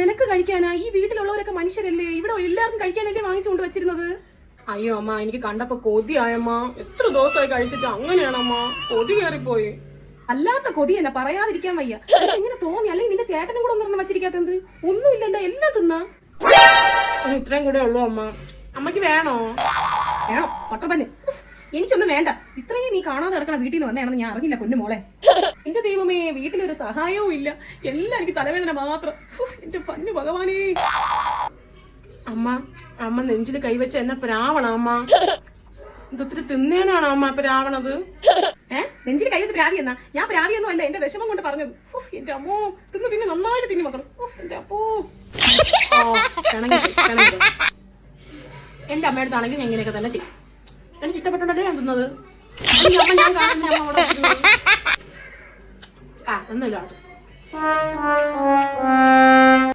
നിനക്ക് കഴിക്കാനാ? ഈ വീട്ടിലുള്ളവരൊക്കെ മനുഷ്യരല്ലേ, ഇവിടെ എല്ലാവർക്കും കഴിക്കാനല്ലേ വാങ്ങിച്ചുകൊണ്ട് വെച്ചിരുന്നത്. അയ്യോ അമ്മ, എനിക്ക് കണ്ടപ്പോ കൊതിയായമ്മ. എത്ര ദിവസമായി കഴിച്ചിട്ട് അങ്ങനെയാണമ്മ, കൊതി കയറിപ്പോയി. അല്ലാത്ത കൊതി എന്നെ പറയാതിരിക്കാൻ വയ്യ. ഇങ്ങനെ തോന്നി, അല്ലെങ്കിൽ നിന്റെ ചേട്ടനും കൂടെ ഒന്നും വെച്ചിരിക്കാത്തത്? ഒന്നുമില്ലല്ലോ, എല്ലാം തിന്നാ. ഇത്രയും കൂടെ ഉള്ളൂ അമ്മ. അമ്മക്ക് വേണോ? വേണോ? പൊട്ടപ്പന്നെ, എനിക്കൊന്നും വേണ്ട. ഇത്രയും നീ കാണാതെ കിടക്കണ വീട്ടിൽ നിന്ന് വന്നതാണെന്ന് ഞാൻ അറിഞ്ഞില്ല പൊന്നു മോളെ. എന്റെ ദൈവമേ, വീട്ടിലൊരു സഹായവും ഇല്ല, എല്ലാം എനിക്ക് തലവേദന മാത്രം. എന്റെ പൊന്നു ഭഗവാനേ. അമ്മ, അമ്മ നെഞ്ചിൽ കൈവച്ച എന്നെ പ്രാവണ അമ്മ. ഇതൊത്തിരി തിന്നേനാണോ അമ്മ പ്രാവണത്? നെഞ്ചിൽ കൈവച്ച് പ്രാവി എന്നാ? ഞാൻ പ്രാവിയൊന്നും അല്ല, എന്റെ വിഷമം കൊണ്ട് പറഞ്ഞത്. എന്റെ അമ്മോ, തിന്ന് നന്നായിട്ട് തിന്നു മക്കള്. എന്റെ അപ്പോ എന്റെ അമ്മയുടെ അടുത്താണെങ്കിൽ ഞാൻ ഇങ്ങനെയൊക്കെ തന്നെ ചെയ്യും. എനിക്ക് ഇഷ്ടപ്പെട്ടുണ്ടല്ലേ ഞാൻ തിന്നത്. അമ്മ ഞാൻ കാണുന്നില്ല അമ്മ അവിടെ വെച്ചിരുന്നത്. ഒന്നുമില്ല.